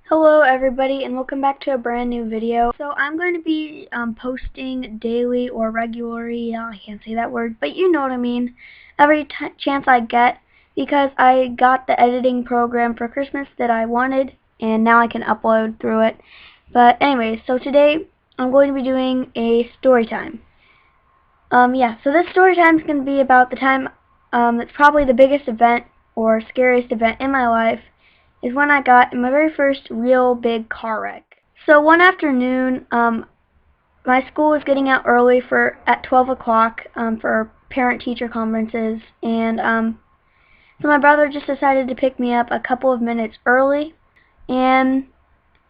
Hello everybody and welcome back to a brand new video. So I'm going to be posting daily or regularly, I can't say that word, but you know what I mean, every chance I get, because I got the editing program for Christmas that I wanted and now I can upload through it. But anyways, so today I'm going to be doing a story time. So this story time is going to be about the time that's probably the biggest event or scariest event in my life, is when I got in my very first real big car wreck. So one afternoon, my school was getting out early at 12 o'clock for parent-teacher conferences, and so my brother just decided to pick me up a couple of minutes early, and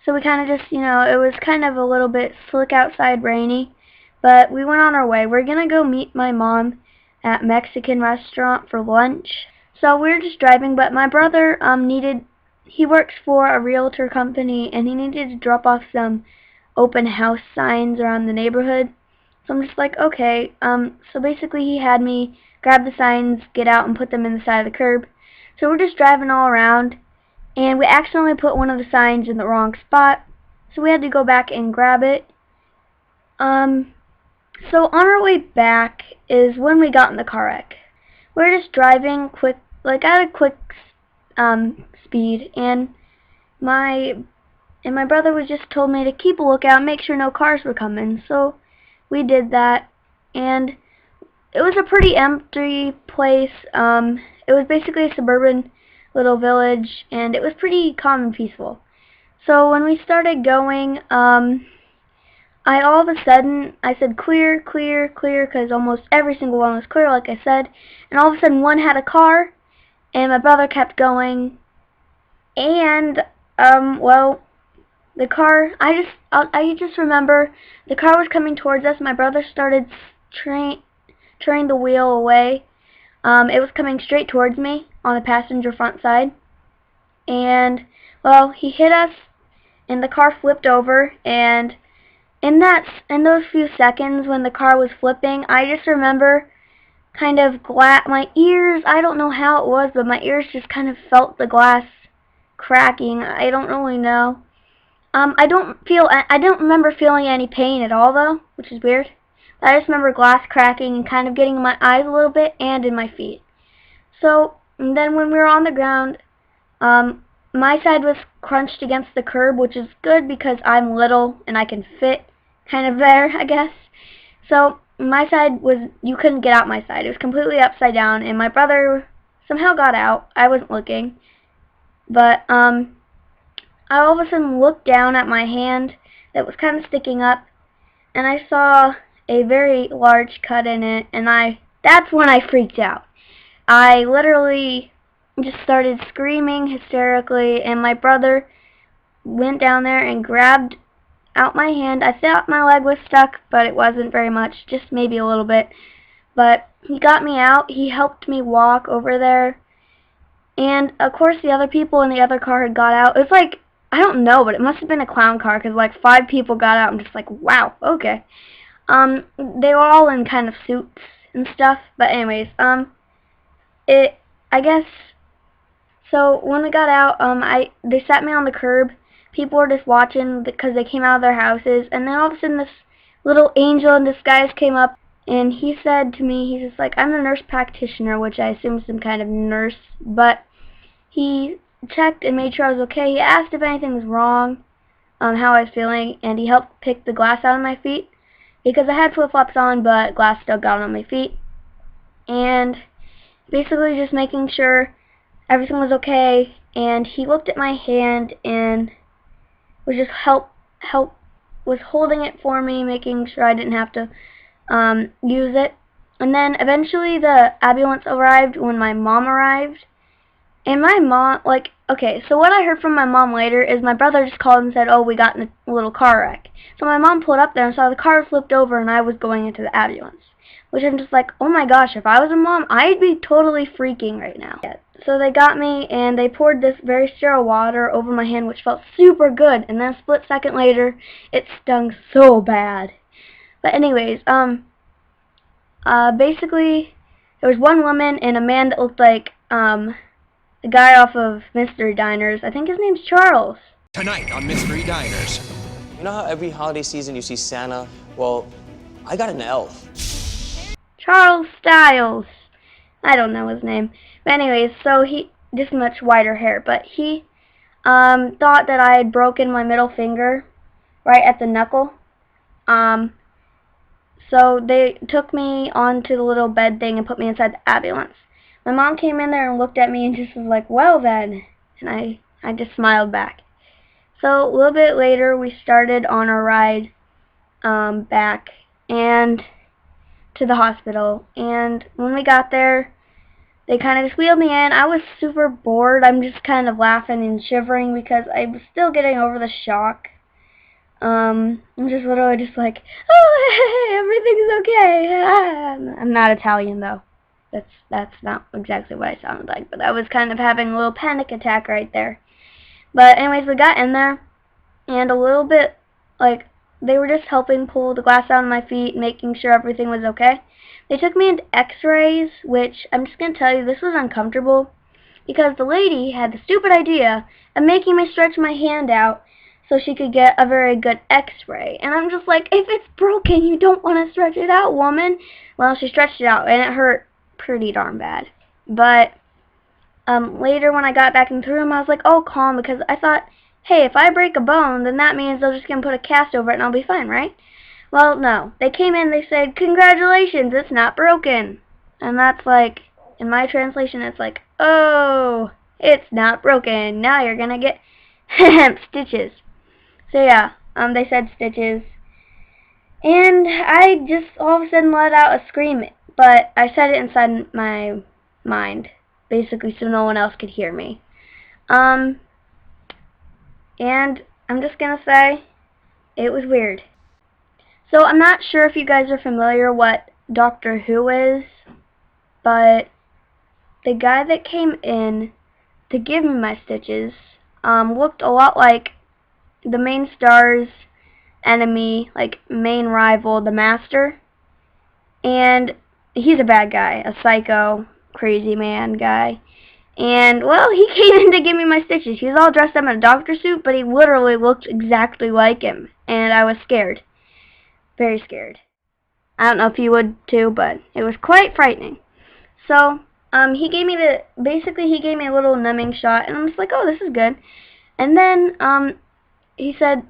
so we kind of just, it was kind of a little bit slick outside, rainy, but we went on our way. We're going to go meet my mom at Mexican restaurant for lunch. So we were just driving, but my brother he works for a realtor company, and he needed to drop off some open house signs around the neighborhood. So I'm just like, okay. So basically he had me grab the signs, get out, and put them in the side of the curb. So we're just driving all around, and we accidentally put one of the signs in the wrong spot. So we had to go back and grab it. So on our way back is when we got in the car wreck. We were just driving quick, like at a quick speed, and my brother was just told me to keep a lookout, make sure no cars were coming. So we did that, and it was a pretty empty place. It was basically a suburban little village, and it was pretty calm and peaceful. So when we started going, all of a sudden, I said clear, clear, clear, because almost every single one was clear, like I said. And all of a sudden, one had a car, and my brother kept going. And, the car, I just remember the car was coming towards us. My brother started turning the wheel away. It was coming straight towards me on the passenger front side. And, he hit us, and the car flipped over, and in those few seconds when the car was flipping, I just remember kind of my ears, I don't know how it was, but my ears just kind of felt the glass cracking. I don't really know. I don't remember feeling any pain at all though, which is weird. I just remember glass cracking and kind of getting in my eyes a little bit and in my feet. So, and then when we were on the ground, my side was crunched against the curb, which is good because I'm little and I can fit kind of there, I guess. So my side you couldn't get out my side. It was completely upside down, and my brother somehow got out. I wasn't looking. But I all of a sudden looked down at my hand that was kind of sticking up, and I saw a very large cut in it, and that's when I freaked out. I literally just started screaming hysterically, and my brother went down there and grabbed out my hand. I thought my leg was stuck, but it wasn't very much, just maybe a little bit. But he got me out. He helped me walk over there. And, of course, the other people in the other car had got out. It was like, I don't know, but it must have been a clown car, because like 5 people got out. I'm just like, wow, okay. They were all in kind of suits and stuff. But anyways, I guess, so when we got out, they sat me on the curb. People were just watching because they came out of their houses, and then all of a sudden this little angel in disguise came up, and he said to me, he's just like, I'm the nurse practitioner, which I assume is some kind of nurse, but he checked and made sure I was okay. He asked if anything was wrong, how I was feeling, and he helped pick the glass out of my feet, because I had flip-flops on, but glass still got on my feet, and basically just making sure everything was okay. And he looked at my hand and was just was holding it for me, making sure I didn't have to use it. And then eventually the ambulance arrived when my mom arrived. And my mom, okay, so what I heard from my mom later is my brother just called and said, oh, we got in a little car wreck. So my mom pulled up there and saw the car flipped over and I was going into the ambulance. Which I'm just like, oh my gosh, if I was a mom, I'd be totally freaking right now. So they got me, and they poured this very sterile water over my hand, which felt super good, and then a split second later, it stung so bad. But anyways, basically, there was one woman and a man that looked like, the guy off of Mystery Diners. I think his name's Charles. Tonight on Mystery Diners. You know how every holiday season you see Santa? Well, I got an elf. Charles Styles. I don't know his name. But anyways, so he just much whiter hair, but he thought that I had broken my middle finger right at the knuckle. So they took me onto the little bed thing and put me inside the ambulance. My mom came in there and looked at me and just was like, "Well then," and I just smiled back. So a little bit later, we started on our ride back and to the hospital. And when we got there, they kind of just wheeled me in. I was super bored. I'm just kind of laughing and shivering because I was still getting over the shock. I'm just literally just like, "Oh, everything's okay." I'm not Italian though. That's not exactly what I sounded like, but I was kind of having a little panic attack right there. But anyways, we got in there, and a little bit, like, they were just helping pull the glass out of my feet, making sure everything was okay. They took me into x-rays, which I'm just going to tell you, this was uncomfortable, because the lady had the stupid idea of making me stretch my hand out so she could get a very good x-ray. And I'm just like, if it's broken, you don't want to stretch it out, woman. Well, she stretched it out, and it hurt pretty darn bad. But later when I got back into the room, I was like, oh, calm, because I thought, hey, if I break a bone, then that means they're just going to put a cast over it and I'll be fine, right? Well, no. They came in, they said, congratulations, it's not broken. And that's like, in my translation, it's like, oh, it's not broken. Now you're going to get stitches. So yeah, they said stitches. And I just all of a sudden let out a scream, but I said it inside my mind, basically so no one else could hear me. And I'm just gonna say, it was weird. So I'm not sure if you guys are familiar what Doctor Who is, but the guy that came in to give me my stitches looked a lot like the main star's enemy, like main rival, the Master. And he's a bad guy, a psycho, crazy man guy. And, well, he came in to give me my stitches. He was all dressed up in a doctor suit, but he literally looked exactly like him. And I was scared. Very scared. I don't know if you would too, but it was quite frightening. So, he gave me he gave me a little numbing shot, and I'm just like, oh, this is good. And then, he said,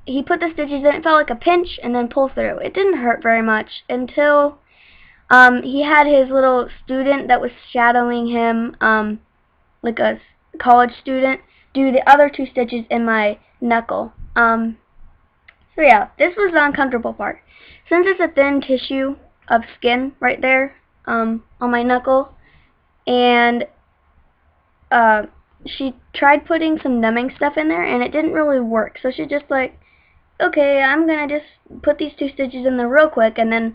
he put the stitches in, it felt like a pinch, and then pull through. It didn't hurt very much until, he had his little student that was shadowing him, like a college student, do the other 2 stitches in my knuckle. So yeah, this was the uncomfortable part. Since it's a thin tissue of skin right there, on my knuckle, and, she tried putting some numbing stuff in there, and it didn't really work. So she just like, okay, I'm gonna just put these 2 stitches in there real quick, and then,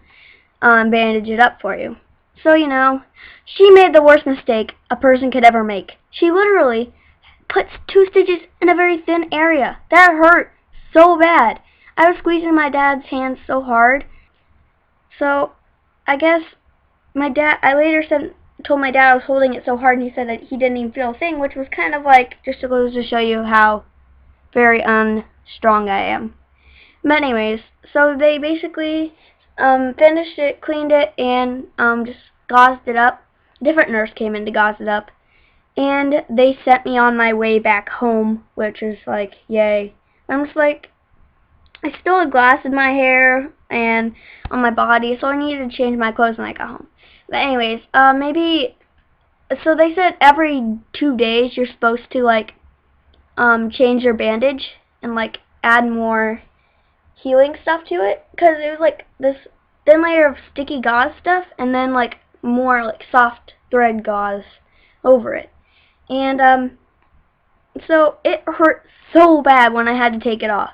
bandage it up for you. So, you know, she made the worst mistake a person could ever make. She literally put 2 stitches in a very thin area. That hurt so bad. I was squeezing my dad's hand so hard. So, I guess I later told my dad I was holding it so hard, and he said that he didn't even feel a thing, which was kind of like, just goes to show you how very unstrong I am. But anyways, so they basically finished it, cleaned it, and just gauzed it up. A different nurse came in to gauze it up. And they sent me on my way back home, which is like, yay. I'm just like, I still had glass in my hair and on my body, so I needed to change my clothes when I got home. But anyways, so they said every 2 days you're supposed to, like, change your bandage and, like, add more healing stuff to it, because it was like this thin layer of sticky gauze stuff and then like more like soft thread gauze over it. And so it hurt so bad when I had to take it off.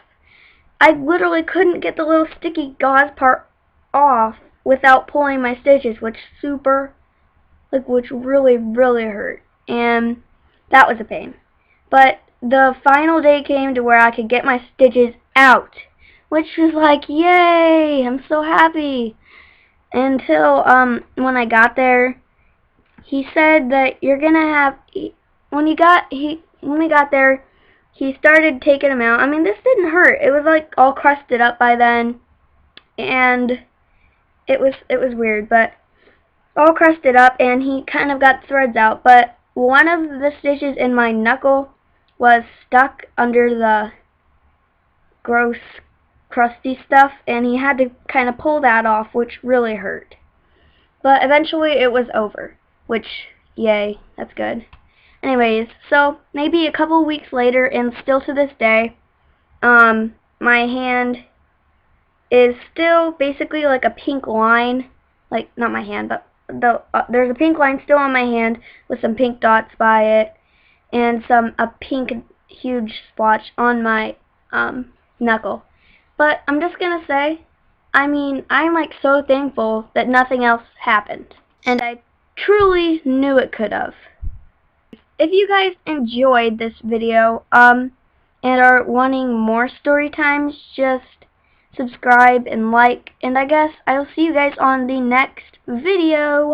I literally couldn't get the little sticky gauze part off without pulling my stitches, which really, really hurt. And that was a pain. But the final day came to where I could get my stitches out, which was like, yay, I'm so happy. Until, when I got there, he said that you're gonna have, when we got there, he started taking them out. I mean, this didn't hurt. It was like all crusted up by then, and it was weird, but all crusted up, and he kind of got threads out. But one of the stitches in my knuckle was stuck under the gross, crusty stuff, and he had to kind of pull that off, which really hurt. But eventually it was over, which, yay, that's good. Anyways, so maybe a couple weeks later, and still to this day, my hand is still basically like a pink line, like, not my hand, but there's a pink line still on my hand with some pink dots by it, and a pink huge splotch on my knuckle. But I'm just gonna say, I mean, I'm like so thankful that nothing else happened, and I truly knew it could have. If you guys enjoyed this video, and are wanting more story times, just subscribe and like, and I guess I'll see you guys on the next video.